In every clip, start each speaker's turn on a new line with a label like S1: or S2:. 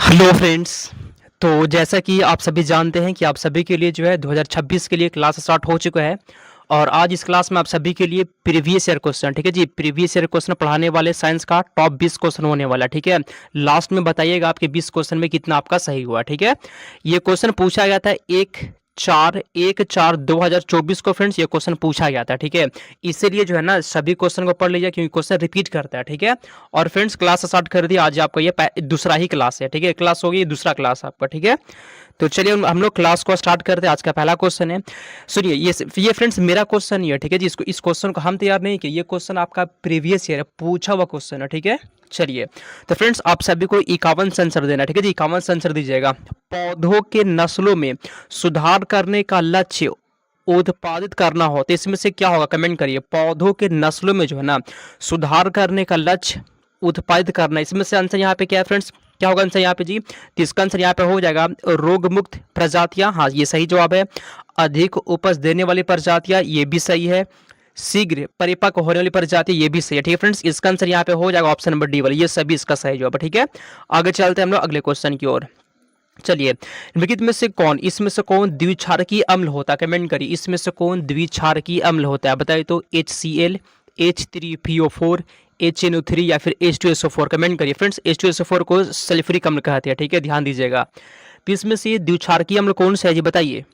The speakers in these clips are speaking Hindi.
S1: Hello friends. तो जैसा कि आप सभी जानते हैं कि आप सभी के लिए जो है 2026 के लिए क्लास स्टार्ट हो चुका है। और आज इस क्लास में आप सभी के लिए प्रीवियस ईयर क्वेश्चन, ठीक है जी, प्रीवियस ईयर क्वेश्चन पढ़ाने वाले साइंस का टॉप 20 क्वेश्चन होने वाला, ठीक है। लास्ट में बताइएगा आपके 20 क्वेश्चन में कितना आपका सही हुआ, ठीक है। ये क्वेश्चन पूछा गया था 1/4/2024 को फ्रेंड्स, ये क्वेश्चन पूछा गया था, ठीक है। इसीलिए जो है ना सभी क्वेश्चन को पढ़ लीजिए क्योंकि क्वेश्चन रिपीट करता है, ठीक है। और फ्रेंड्स क्लास स्टार्ट कर दिया, आज आपका ये दूसरा ही क्लास है, ठीक है। क्लास होगी दूसरा क्लास आपका, ठीक है। तो चलिए हम लोग क्लास को स्टार्ट करते हैं। आज का पहला क्वेश्चन है, सुनिए। ये फ्रेंड्स मेरा क्वेश्चन ही है, ठीक है जी। इस क्वेश्चन को हम तैयार नहीं किए, ये क्वेश्चन आपका प्रीवियस ईयर पूछा हुआ क्वेश्चन है, ठीक है। चलिए, तो फ्रेंड्स आप सभी को 51 आंसर देना, ठीक है जी। 51 आंसर दीजिएगा। पौधों के नस्लों में सुधार करने का लक्ष्य उत्पादित करना हो तो इसमें से क्या होगा, कमेंट करिए। पौधों के नस्लों में जो है ना सुधार करने का लक्ष्य उत्पादित करना, इसमें से आंसर यहाँ पे क्या है फ्रेंड्स, क्या होगा आंसर यहाँ पे जी। तो इसका आंसर यहाँ पे हो जाएगा रोग मुक्त प्रजातियां, हाँ ये सही जवाब है। अधिक उपज देने वाली प्रजातियां, ये भी सही है। शीघ्र परिपक्व होने वाली प्रजाति, ये भी सही है, ठीक है फ्रेंड्स। इसका आंसर यहाँ पे हो जाएगा ऑप्शन नंबर डी वाला, ये सभी इसका सही जवाब है, ठीक है। आगे चलते हैं हम लोग अगले क्वेश्चन की ओर। चलिए, निम्नलिखित में से कौन, इसमें से कौन द्विक्षारकीय अम्ल होता है, कमेंट करिए। इसमें से कौन द्विक्षारकीय अम्ल होता है, बताइए तो। HCl, H3PO4, HNO3 या फिर H2SO4, कमेंट करिए फ्रेंड्स। H2SO4 को सल्फ्यूरिक अम्ल कहते हैं, ठीक है, ध्यान दीजिएगा। तो इसमें से द्विक्षारकीय अम्ल कौन सा है जी, बताइए।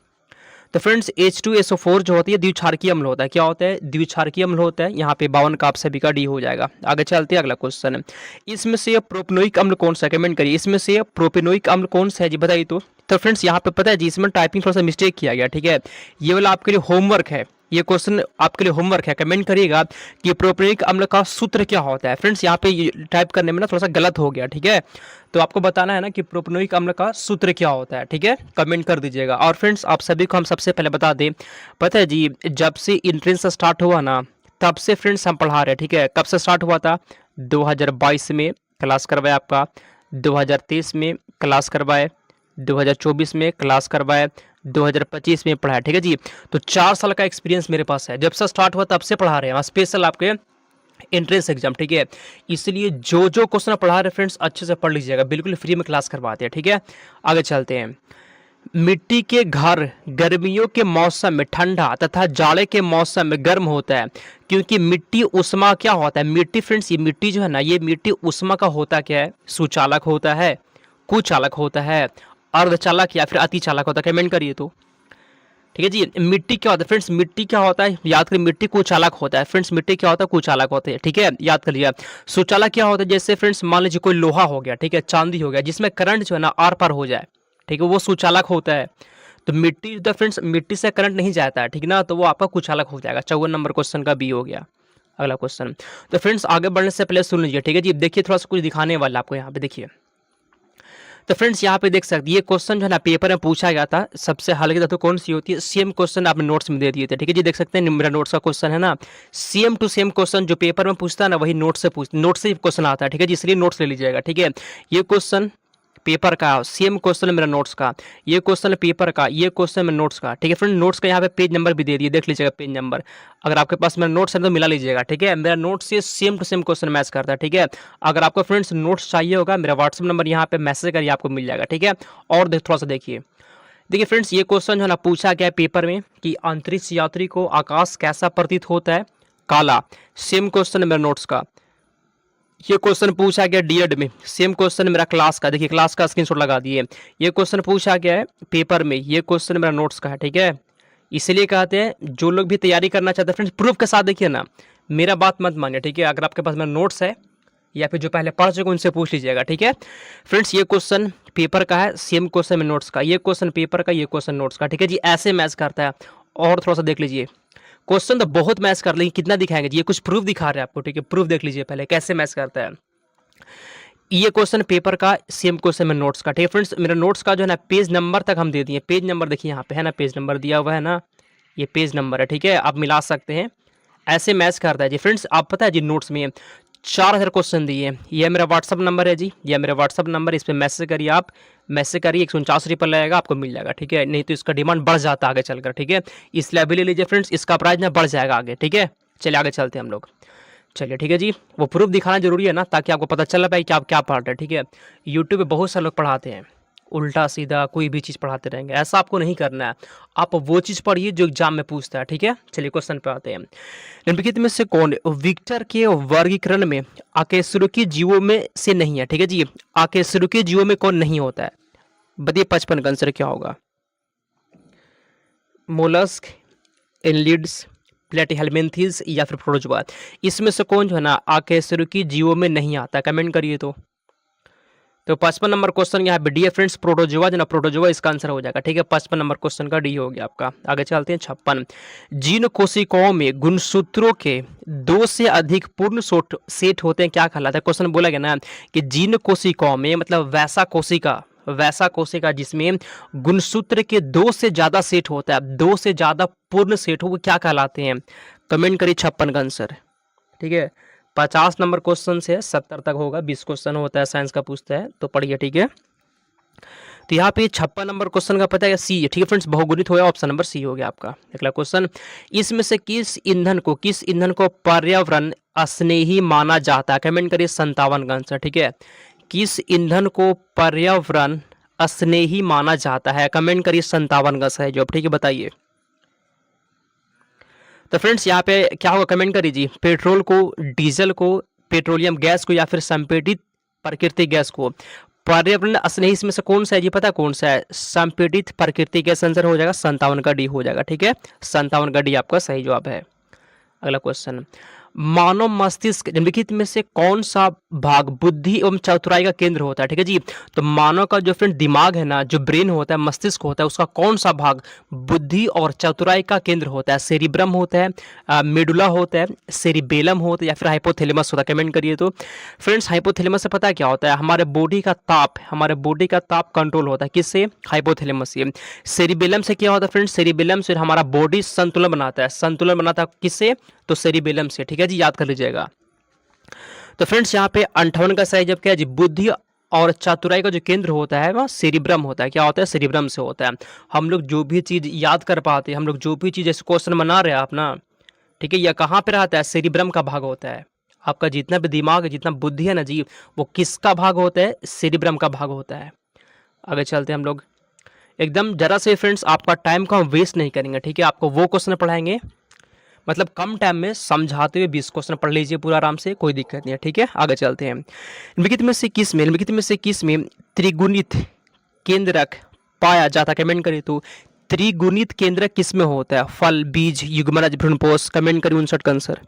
S1: तो फ्रेंड्स H2SO4 जो होती है द्विक्षारकीय अम्ल होता है। क्या होता है, द्विक्षारकीय अम्ल होता है। यहाँ पे 52 का आप सभी का डी हो जाएगा। आगे चलते हैं, अगला क्वेश्चन है। इसमें से प्रोपेनोइक अम्ल कौन सा, कमेंट करिए। इसमें से प्रोपेनोइक अम्ल कौन सा है जी, बताइए तो फ्रेंड्स यहाँ पे पता है जी, इसमें टाइपिंग थोड़ा सा मिस्टेक किया गया, ठीक है। ये वाला आपके लिए होमवर्क है, ये क्वेश्चन आपके लिए होमवर्क है। कमेंट करिएगा कि प्रोपेनोइक अम्ल का सूत्र क्या होता है। फ्रेंड्स यहाँ पे टाइप करने में ना थोड़ा सा गलत हो गया, ठीक है। तो आपको बताना है ना कि प्रोपेनोइक अम्ल का सूत्र क्या होता है, ठीक है, कमेंट कर दीजिएगा। और फ्रेंड्स आप सभी को हम सबसे पहले बता दें, पता है जी, जब से इंट्रेंस स्टार्ट हुआ ना तब से फ्रेंड्स हम पढ़ा रहे हैं, ठीक है। कब से स्टार्ट हुआ था, 2022 में क्लास करवाया आपका, 2023 में क्लास करवाए, 2024 में क्लास करवाए, 2025 में पढ़ाया, ठीक है जी। तो 4 साल का एक्सपीरियंस मेरे पास है, जब से स्टार्ट हुआ तब से पढ़ा रहे हैं स्पेशल आपके एंट्रेंस एग्जाम, ठीक है। इसलिए जो जो क्वेश्चन पढ़ा रहे फ्रेंड्स अच्छे से पढ़ लीजिएगा, बिल्कुल फ्री में क्लास करवाते हैं, ठीक है। आगे चलते हैं। मिट्टी के घर गर्मियों के मौसम में ठंडा तथा जाड़े के मौसम में गर्म होता है, क्योंकि मिट्टी उष्मा क्या होता है, मिट्टी फ्रेंड्स, ये मिट्टी जो है ना, ये मिट्टी उष्मा का होता क्या है, सुचालक होता है, कुचालक होता है, अर्धचालक या फिर अतिचालक होता है, कमेंट करिए तो। ठीक है जी। मिट्टी क्या होता है फ्रेंड्स, मिट्टी क्या होता है, याद करिए। मिट्टी कुचालक होता है फ्रेंड्स, मिट्टी क्या होता है, कुचालक होते हैं, ठीक है, याद कर लिया। सुचालक क्या होता है, जैसे फ्रेंड्स मान लीजिए कोई लोहा हो गया, ठीक है, चांदी हो गया, जिसमें करंट जो है ना आर पार हो जाए, ठीक है, वो सुचालक होता है। तो मिट्टी जो फ्रेंड्स, मिट्टी से करंट नहीं जाता है, ठीक ना, तो वो आपका कुचालक हो जाएगा। 54 नंबर क्वेश्चन का बी हो गया। अगला क्वेश्चन। तो फ्रेंड्स आगे बढ़ने से पहले सुन लीजिए, ठीक है जी। देखिए थोड़ा सा कुछ दिखाने वाला आपको यहाँ पे, देखिए। तो फ्रेंड्स यहाँ पे देख सकते हैं, ये क्वेश्चन जो है ना पेपर में पूछा गया था। सबसे हल्की धातु कौन सी होती है, सेम क्वेश्चन आपने नोट्स में दे दिए थे, ठीक है जी। देख सकते हैं मेरा नोट्स का क्वेश्चन है ना, सेम टू सेम क्वेश्चन जो पेपर में पूछता है ना, वही नोट से क्वेश्चन आता है, ठीक है जी। इसलिए नोट्स ले लीजिएगा, ठीक है। ये क्वेश्चन पेपर का सेम क्वेश्चन है मेरा नोट्स का, ये क्वेश्चन पेपर का, ये क्वेश्चन मेरा नोट्स का, ठीक है फ्रेंड। नोट्स का यहाँ पे पेज नंबर भी दे दिए, देख लीजिएगा पेज नंबर। अगर आपके पास मेरा नोट्स है तो मिला लीजिएगा, ठीक है। मेरा नोट्स से same to same question match करता है, ठीक है। अगर आपको फ्रेंड्स नोट्स चाहिए होगा, मेरा व्हाट्सअप नंबर यहाँ पे मैसेज करिए, आपको मिल जाएगा, ठीक है। और थोड़ा सा देखिए, देखिए फ्रेंड्स, ये क्वेश्चन जो है ना पूछा गया है पेपर में कि अंतरिक्ष यात्री को आकाश कैसा प्रतीत होता है, काला। सेम क्वेश्चन है मेरा नोट्स का। ये क्वेश्चन पूछा गया डीएड में, सेम क्वेश्चन मेरा क्लास का, देखिए क्लास का स्क्रीनशॉट लगा दिए। ये क्वेश्चन पूछा गया है पेपर में, ये क्वेश्चन मेरा नोट्स का है, ठीक है। इसलिए कहते हैं जो लोग भी तैयारी करना चाहते हैं फ्रेंड्स, प्रूफ के साथ देखिए ना, मेरा बात मत मानिए, ठीक है। अगर आपके पास मेरा नोट्स है या फिर जो पहले पढ़ चुके उनसे पूछ लीजिएगा, ठीक है फ्रेंड्स। ये क्वेश्चन पेपर का है, सेम क्वेश्चन में नोट्स का, ये क्वेश्चन पेपर का, ये क्वेश्चन नोट्स का, ठीक है जी। ऐसे मैच करता है। और थोड़ा सा देख लीजिए, क्वेश्चन तो बहुत मैच कर लेंगे, कितना दिखाएंगे जी, ये कुछ प्रूफ दिखा रहे हैं आपको, ठीक है। प्रूफ देख लीजिए पहले कैसे मैच करता है। ये क्वेश्चन पेपर का, सेम क्वेश्चन में नोट्स का, ठीक है फ्रेंड्स। मेरा नोट्स का जो है ना पेज नंबर तक हम दे दिए, पेज नंबर देखिए यहाँ पे है ना, पेज नंबर दिया हुआ है ना, ये पेज नंबर है, ठीक है। आप मिला सकते हैं, ऐसे मैच करता है जी फ्रेंड्स। आप पता है जी नोट्स में 4000 क्वेश्चन दिए हैं। ये मेरा व्हाट्सअप नंबर है जी, ये मेरा व्हाट्सअप नंबर, इस पर मैसेज करिए, आप मैसेज करिए, 149 रुपये लगेगा, आपको मिल जाएगा, ठीक है। नहीं तो इसका डिमांड बढ़ जाता है आगे चलकर, ठीक है। इसलिए अभी ले लीजिए फ्रेंड्स, इसका प्राइस ना बढ़ जाएगा आगे, ठीक है। चलिए आगे चलते हैं हम लोग। चलिए ठीक है जी, वो प्रूफ दिखाना जरूरी है ना, ताकि आपको पता चल पाए कि आप क्या पढ़ रहे हैं। ठीक है, यूट्यूब पे बहुत सारे लोग पढ़ाते हैं उल्टा सीधा कोई भी चीज़ पढ़ाते रहेंगे, ऐसा आपको नहीं करना है। आप वो चीज़ पढ़िए जो एग्जाम में पूछता है। ठीक है, चलिए क्वेश्चन पे आते हैं। निम्नलिखित में से कौन विक्टर के वर्गीकरण में अकशेरुकी जीवों में से नहीं है? ठीक है जी, अकशेरुकी जीवों में कौन नहीं होता है? बताइए 55 का आंसर क्या होगा? मोलस्क, एनलिड्स, प्लेटिहेल्मिन्थेस या फिर प्रोटोजोआ, इसमें से कौन जो है ना अकशेरुकी जीवों में नहीं आता? कमेंट करिए। तो 55 नंबर क्वेश्चन यहाँ पे डी है फ्रेंड्स, प्रोटोजोआ जो ना, प्रोटोजोआ इसका आंसर हो जाएगा। ठीक है, 55 नंबर क्वेश्चन का डी हो गया आपका। आगे चलते हैं 56। जीन कोशिकाओं में गुणसूत्रों के 2 से अधिक पूर्ण सेट होते हैं, क्या कहलाता है? क्वेश्चन बोला गया ना कि जीन कोशिकाओं में, मतलब वैसा कोशिका जिसमें गुणसूत्र के 2 से ज्यादा सेट होता है, 2 से ज्यादा पूर्ण सेट हो, वो क्या कहलाते हैं? कमेंट करिए 56 का आंसर। ठीक है, 50 नंबर क्वेश्चन से 70 तक होगा, 20 क्वेश्चन होता है, साइंस का पूछता है तो पढ़िए। ठीक है, तो यहाँ पे 56 नंबर क्वेश्चन का पता है सी है। ठीक है फ्रेंड्स, बहुगुणित हो गया, ऑप्शन नंबर सी हो गया आपका। अगला क्वेश्चन, इसमें से किस ईंधन को पर्यावरण स्नेही माना जाता है? कमेंट करिए 57 का आंसर। ठीक है, किस ईंधन को पर्यावरण स्नेही माना जाता है? कमेंट करिए 57 का सही जवाब। ठीक है, बताइए। तो फ्रेंड्स यहाँ पे क्या होगा? कमेंट करिए जी। पेट्रोल को, डीजल को, पेट्रोलियम गैस को या फिर संपीड़ित प्राकृतिक गैस को पर्यावरण स्नेही इसमें से कौन सा है जी? पता कौन सा है? संपीड़ित प्राकृतिक गैस आंसर हो जाएगा, 57 का डी हो जाएगा। ठीक है, 57 का डी आपका सही जवाब है। अगला क्वेश्चन, मानव मस्तिष्क निम्नलिखित में से कौन सा भाग बुद्धि एवं चतुराई का केंद्र होता है? ठीक है जी, तो मानव का जो फ्रेंड दिमाग है ना, जो ब्रेन होता है, मस्तिष्क होता है, उसका कौन सा भाग बुद्धि और चतुराई का केंद्र होता है? सेरिब्रम होता है, मेडुला होता है, सेरिबेलम होता है या फिर हाइपोथैलेमस होता है? कमेंट करिए। तो फ्रेंड्स हाइपोथैलेमस से पता है क्या होता है? हमारे बॉडी का ताप कंट्रोल होता है, किससे? हाइपोथैलेमस से। सेरिबेलम से क्या होता है फ्रेंड्स? सेरिबेलम से हमारा बॉडी संतुलन बनाता है, किससे? तो सेरिबेलम से। ठीक है जी, याद कर लीजिएगा। तो फ्रेंड्स यहाँ पे 58 का सही जवाब क्या है जी? बुद्धि और चतुराई का जो केंद्र होता है वह सेरिब्रम होता है। क्या होता है? सेरिब्रम से होता है। हम लोग जो भी चीज याद कर पाते हैं, हम लोग जो भी चीज जैसे क्वेश्चन बना रहे हैं आप ना, ठीक है, यह कहाँ पे रहता है? सेरिब्रम का भाग होता है। आपका जितना भी दिमाग है, जितना बुद्धि है ना जी, वो किसका भाग होता है? सेरिब्रम का भाग होता है। आगे चलते हैं हम लोग। एकदम जरा से फ्रेंड्स आपका टाइम को हम वेस्ट नहीं करेंगे। ठीक है, आपको वो क्वेश्चन पढ़ाएंगे, मतलब कम टाइम में समझाते हुए 20 क्वेश्चन पढ़ लीजिए पूरा आराम से, कोई दिक्कत नहीं है। ठीक है, आगे चलते हैं। निम्नलिखित में से किस में त्रिगुणित केंद्रक पाया जाता है? कमेंट करिए। तो त्रिगुणित केंद्रक किस में होता है? फल, बीज, युग्मनज, भ्रूणपोष? कमेंट करिए 59 का आंसर।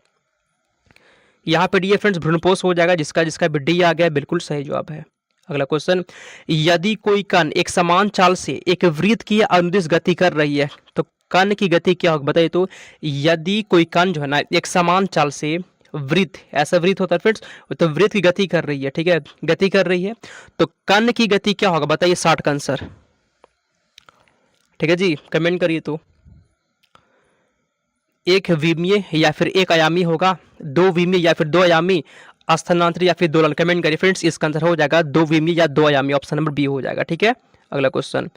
S1: यहाँ पे डी है फ्रेंड्स, भ्रूणपोष हो जाएगा, जिसका जिसका भी डी आ गया बिल्कुल सही जवाब है। अगला क्वेश्चन, यदि कोई कण एक समान चाल से एक वृत्त की अनुदिश गति कर रही है तो कण की गति क्या होगी? बताइए। तो यदि कोई कण जो है ना एक समान चाल से वृत्त, ऐसा वृत्त होता है फ्रेंड्स, तो वृत्त की गति कर रही है, ठीक है, गति कर रही है, तो कण की गति क्या होगा? बताइए 60 का आंसर। ठीक है जी, कमेंट करिए। तो एक विमीय या फिर एक आयामी होगा, दो विमीय या फिर दो आयामी, स्थानांतरित या फिर दोलन? कमेंट करिए फ्रेंड्स, इसका आंसर हो जाएगा दो विमीय या दो आयामी, ऑप्शन नंबर बी हो जाएगा। ठीक है, अगला क्वेश्चन,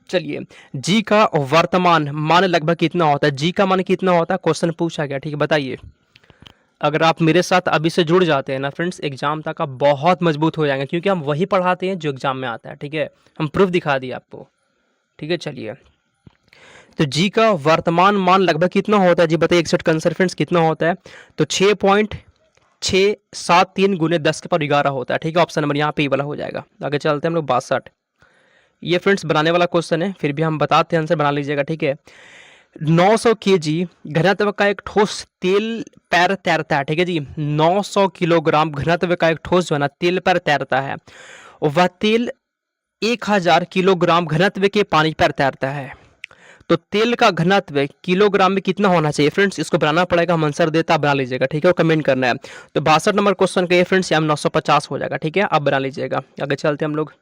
S1: चलिए, जी का वर्तमान मान लगभग कितना होता है? जी का मान कितना होता है? क्वेश्चन पूछा गया, ठीक है, बताइए। अगर आप मेरे साथ अभी से जुड़ जाते हैं ना फ्रेंड्स, एग्जाम तक आप बहुत मजबूत हो जाएंगे, क्योंकि हम वही पढ़ाते हैं जो एग्जाम में आता है। ठीक है, हम प्रूफ दिखा दिए आपको। ठीक है, चलिए, तो जी का वर्तमान मान लगभग कितना होता है जी? बताइए 61 का आंसर फ्रेंड्स कितना होता है? तो 6.673 गुने 10 के पावर 11 होता है। ठीक है, ऑप्शन नंबर यहाँ पे ये वाला हो जाएगा। आगे चलते हैं हम लोग 62। ये फ्रेंड्स बनाने वाला क्वेश्चन है, फिर भी हम बताते हैं, आंसर बना लीजिएगा। ठीक है, 900 kg घनत्व का एक ठोस तेल पैर तैरता है। ठीक है जी, 900 किलोग्राम घनत्व का एक ठोस जो है ना तेल पैर तैरता है, वह तेल 1000 किलोग्राम घनत्व के पानी पर तैरता है, तो तेल का घनत्व किलोग्राम में कितना होना चाहिए? फ्रेंड्स इसको बनाना पड़ेगा, हम आंसर देता बना लीजिएगा। ठीक है, और कमेंट करना है। तो 62 नंबर क्वेश्चन का ये फ्रेंड्स यहाँ 950 हो जाएगा। ठीक है, अब बना लीजिएगा। आगे चलते हैं हम लोग।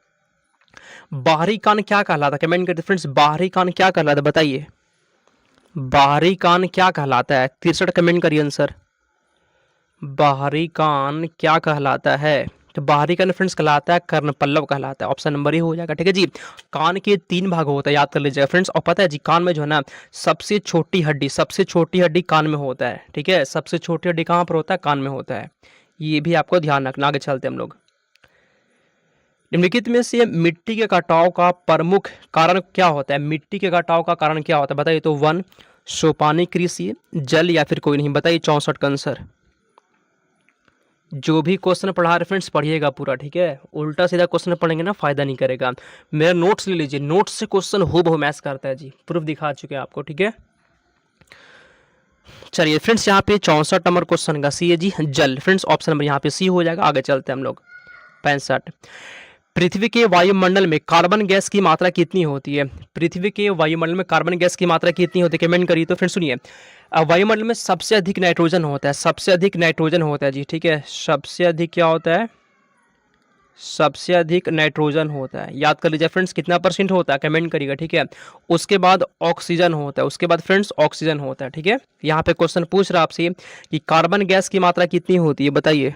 S1: बाहरी कान क्या कहलाता है? कमेंट करते फ्रेंड्स, बाहरी कान क्या कहलाता है? बताइए, बाहरी कान क्या कहलाता है? 63 कमेंट करिए आंसर। बाहरी कान क्या कहलाता है? तो बाहरी कर्ण फ्रेंड्स कहलाता है कर्ण पल्लव कहलाता है, ऑप्शन नंबर ए हो जाएगा। ठीक है जी। कान के 3 भाग होता है, याद कर लीजिएगा फ्रेंड्स। और पता है जी कान में जो है ना सबसे छोटी हड्डी कान में होता है। ठीक है, सबसे छोटी हड्डी कहाँ पर होता है? कान में होता है। ये भी आपको ध्यान रखना। आगे चलते हम लोग। निम्नलिखित में से मिट्टी के कटाव का प्रमुख कारण क्या होता है? मिट्टी के कटाव का कारण क्या होता है बताइए तो। 1 सोपानी कृषि, जल या फिर कोई नहीं। बताइए 64 का आंसर। जो भी क्वेश्चन पढ़ा रहे फ्रेंड्स पढ़िएगा पूरा। ठीक है, उल्टा सीधा क्वेश्चन पढ़ेंगे ना फायदा नहीं करेगा। मेरा नोट्स ले लीजिए, नोट्स से क्वेश्चन हूबहू मैच करता है जी, प्रूफ दिखा चुके हैं आपको। ठीक है, चलिए फ्रेंड्स यहाँ पे 64 नंबर क्वेश्चन का सी है जी जल। फ्रेंड्स ऑप्शन नंबर यहाँ पे सी हो जाएगा। आगे चलते हैं हम लोग। 65 पृथ्वी के वायुमंडल में कार्बन गैस की मात्रा कितनी होती है? पृथ्वी के वायुमंडल में कार्बन गैस की मात्रा कितनी होती है? कमेंट करिए तो। फ्रेंड्स सुनिए, वायुमंडल में सबसे अधिक नाइट्रोजन होता है, सबसे अधिक नाइट्रोजन होता है जी। ठीक है, सबसे अधिक क्या होता है? सबसे अधिक नाइट्रोजन होता है। याद कर लीजिए फ्रेंड्स, कितना परसेंट होता है? कमेंट करिएगा। ठीक है, उसके बाद ऑक्सीजन होता है, उसके बाद फ्रेंड्स ऑक्सीजन होता है। ठीक है, यहाँ पे क्वेश्चन पूछ रहा है आपसे कि कार्बन गैस की मात्रा कितनी होती है बताइए।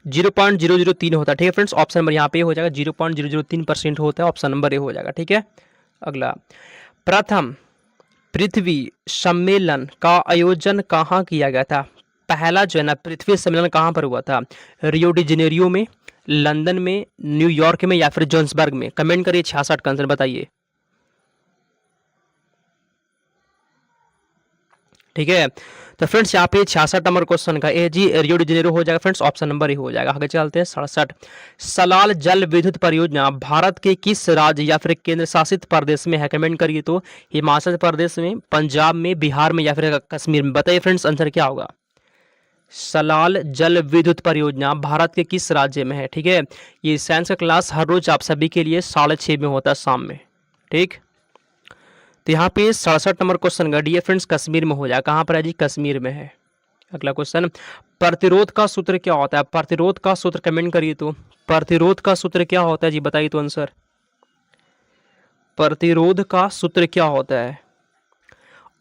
S1: 0.003 होता है। ठीक है फ्रेंड्स, ऑप्शन नंबर यहाँ पे हो जाएगा 0.003% होता है, ऑप्शन नंबर ए हो जाएगा। ठीक है, अगला। प्रथम पृथ्वी सम्मेलन का आयोजन कहाँ किया गया था? पहला जो है ना पृथ्वी सम्मेलन कहाँ पर हुआ था? रियो डी जेनेरियो में, लंदन में, न्यूयॉर्क में या फिर जोहान्सबर्ग में? कमेंट करिए 66 का आंसर बताइए। ठीक है, तो फ्रेंड्स यहाँ पे 66 नंबर क्वेश्चन का ए जी रियो डी जेनेरो हो जाएगा फ्रेंड्स, ऑप्शन नंबर ही हो जाएगा। आगे चलते हैं 67। सलाल जल विद्युत परियोजना भारत के किस राज्य या फिर केंद्र शासित प्रदेश में है? कमेंट करिए तो। हिमाचल प्रदेश में, पंजाब में, बिहार में या फिर कश्मीर में? बताइए फ्रेंड्स आंसर क्या होगा। सलाल जल विद्युत परियोजना भारत के किस राज्य में है? ठीक है, ये साइंस का क्लास हर रोज आप सभी के लिए 6:30 में होता है शाम में। ठीक, तो यहाँ पे 67 नंबर क्वेश्चन का डी फ्रेंड्स कश्मीर में हो जाएगा। कहाँ पर है जी? कश्मीर में है। अगला क्वेश्चन, प्रतिरोध का सूत्र क्या होता है? प्रतिरोध का सूत्र कमेंट करिए तो। प्रतिरोध का सूत्र क्या होता है जी बताइए तो आंसर। प्रतिरोध का सूत्र क्या होता है?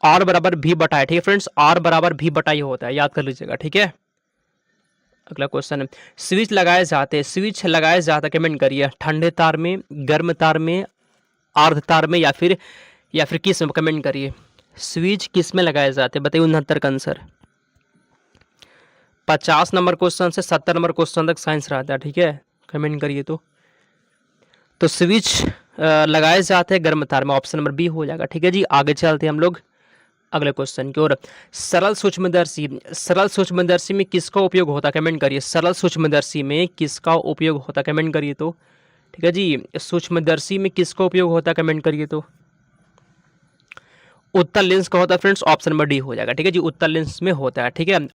S1: आर बराबर भी बटा। ठीक है फ्रेंड्स, आर बराबर भी बटा ही होता है, याद कर लीजिएगा। ठीक है, अगला क्वेश्चन, स्विच लगाए जाते हैं, स्विच लगाए जाते हैं कमेंट करिए। ठंडे तार में, गर्म तार में, अर्ध तार में या फिर किस में? कमेंट करिए। स्विच किस में लगाए जाते हैं बताइए। 69 का आंसर। 50 नंबर क्वेश्चन से 70 नंबर क्वेश्चन तक साइंस रहता है। ठीक है, कमेंट करिए तो स्विच लगाए जाते हैं गर्म तार में, ऑप्शन नंबर बी हो जाएगा। ठीक है जी, आगे चलते हैं हम लोग अगले क्वेश्चन की ओर। सरल सूक्ष्मदर्शी, सरल सूक्ष्मदर्शी में किसका उपयोग होता है? कमेंट करिए। सरल सूक्ष्मदर्शी में किसका उपयोग होता है? कमेंट करिए तो। ठीक है जी, सूक्ष्मदर्शी में किसका उपयोग होता है? कमेंट करिए तो। उत्तल लेंस का होता है फ्रेंड्स, ऑप्शन नंबर डी हो जाएगा। ठीक है जी, उत्तल लेंस में होता है। ठीक है,